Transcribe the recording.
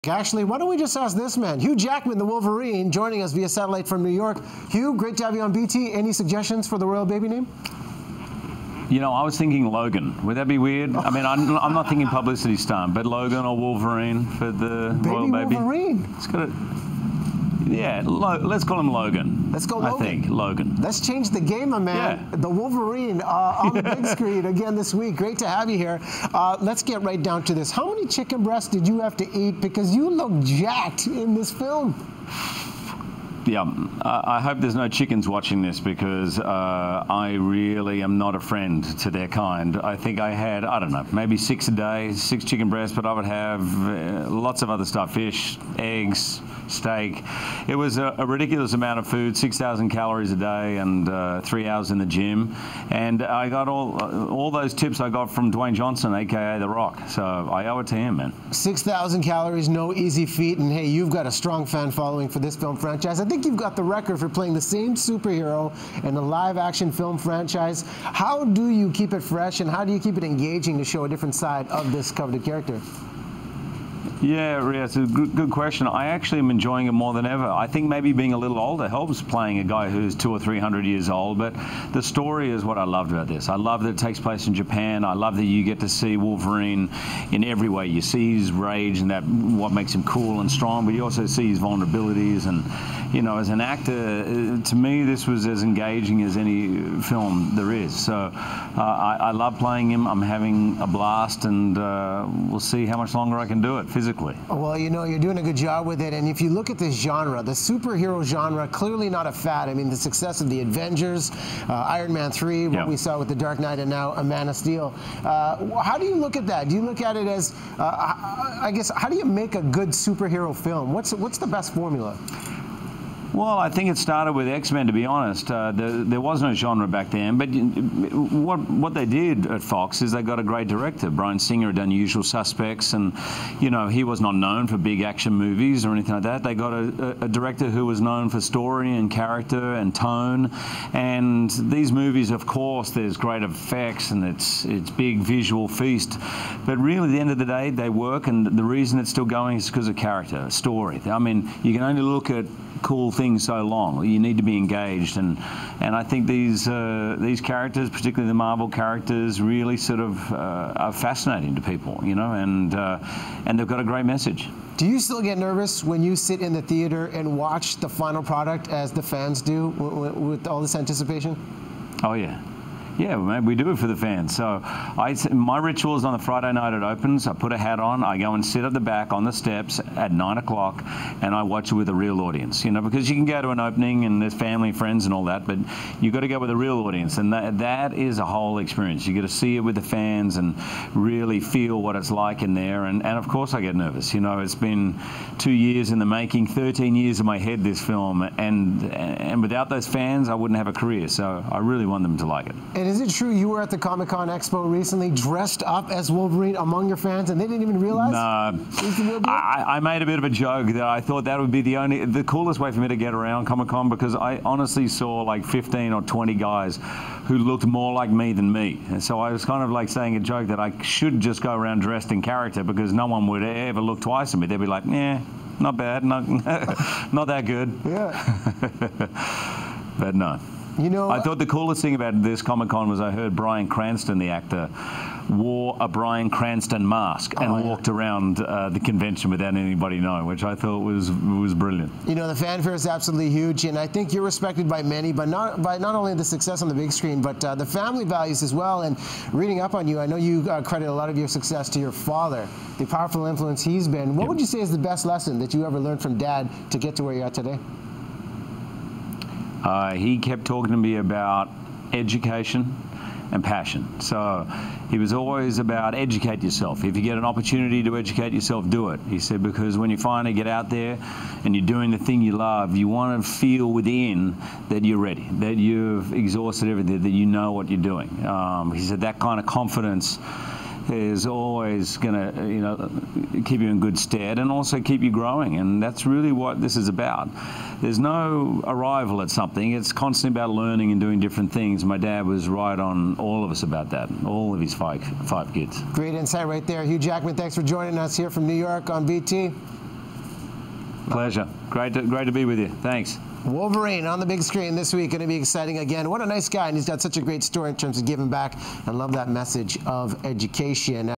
Actually, why don't we just ask this man, Hugh Jackman, the Wolverine, joining us via satellite from New York. Hugh, great to have you on BT. Any suggestions for the royal baby name? You know, I was thinking Logan. Would that be weird? I mean, I'm not thinking publicity stunt, but Logan or Wolverine for the royal baby. Wolverine. It's got a, yeah, let's call him Logan. Let's go Logan. I think Logan. Let's change the game, my man. Yeah. The Wolverine on the big screen again this week. Great to have you here. Let's get right down to this. How many chicken breasts did you have to eat? Because you look jacked in this film. Yeah, I hope there's no chickens watching this because I really am not a friend to their kind. I think I had, I don't know, maybe 6 a day, 6 chicken breasts, but I would have lots of other stuff, fish, eggs, steak. It was a ridiculous amount of food, 6,000 calories a day and 3 hours in the gym. And I got all those tips I got from Dwayne Johnson, a.k.a. The Rock. So I owe it to him, man. 6,000 calories, no easy feat. And hey, you've got a strong fan following for this film franchise. I think you've got the record for playing the same superhero in a live-action film franchise. How do you keep it fresh and how do you keep it engaging to show a different side of this coveted character? Yeah, Riaz, a good question. I actually am enjoying it more than ever. I think maybe being a little older helps playing a guy who's 200 or 300 years old, but the story is what I loved about this. I love that it takes place in Japan. I love that you get to see Wolverine in every way. You see his rage and that what makes him cool and strong, but you also see his vulnerabilities. And, you know, as an actor, to me, this was as engaging as any film there is. So I love playing him. I'm having a blast, and we'll see how much longer I can do it physically. Well, you know, you're doing a good job with it, and if you look at this genre, the superhero genre, clearly not a fad. I mean, the success of the Avengers, Iron Man 3, what we saw with The Dark Knight, and now A Man of Steel. How do you look at that? Do you look at it as, I guess, how do you make a good superhero film? What's the best formula? Well, I think it started with X-Men, to be honest. There was no genre back then, but what they did at Fox is they got a great director. Bryan Singer had done Usual Suspects, and, you know, he was not known for big action movies or anything like that. They got a director who was known for story and character and tone, and these movies, of course, there's great effects and it's big visual feast, but really at the end of the day, they work, and the reason it's still going is because of character, story. I mean, you can only look at cool things so long. You need to be engaged, and I think these characters, particularly the Marvel characters, really sort of are fascinating to people, you know, and they've got a great message. Do you still get nervous when you sit in the theater and watch the final product as the fans do with all this anticipation? Oh yeah. Yeah, man, we do it for the fans. So my ritual is on the Friday night it opens. I put a hat on. I go and sit at the back on the steps at 9 o'clock, and I watch it with a real audience. You know, because you can go to an opening and there's family, friends, and all that, but you got to go with a real audience, and that is a whole experience. You got to see it with the fans and really feel what it's like in there. And of course, I get nervous. You know, it's been 2 years in the making, 13 years in my head, this film, and without those fans, I wouldn't have a career. So I really want them to like it. And is it true you were at the Comic-Con Expo recently dressed up as Wolverine among your fans and they didn't even realize? No. I made a bit of a joke that I thought that would be the coolest way for me to get around Comic-Con, because I honestly saw like 15 or 20 guys who looked more like me than me. And so I was kind of like saying a joke that I should just go around dressed in character because no one would ever look twice at me. They'd be like, yeah, not bad, not that good. Yeah. But no. You know, I thought the coolest thing about this Comic-Con was I heard Bryan Cranston, the actor, wore a Bryan Cranston mask and walked around the convention without anybody knowing, which I thought was brilliant. You know, the fanfare is absolutely huge, and I think you're respected by many, but not only the success on the big screen, but the family values as well. And reading up on you, I know you credit a lot of your success to your father, the powerful influence he's been. What would you say is the best lesson that you ever learned from Dad to get to where you're at today? He kept talking to me about education and passion. So he was always about educate yourself. If you get an opportunity to educate yourself, do it. He said, because when you finally get out there and you're doing the thing you love, you want to feel within that you're ready, that you've exhausted everything, that you know what you're doing. He said that kind of confidence is always going to, you know, keep you in good stead and also keep you growing, and that's really what this is about. There's no arrival at something. It's constantly about learning and doing different things. My dad was right on all of us about that, all of his five kids. Great insight right there. Hugh Jackman, thanks for joining us here from New York on BT. Pleasure. Great to be with you. Thanks. Wolverine on the big screen this week. Going to be exciting again. What a nice guy, and he's got such a great story in terms of giving back. I love that message of education.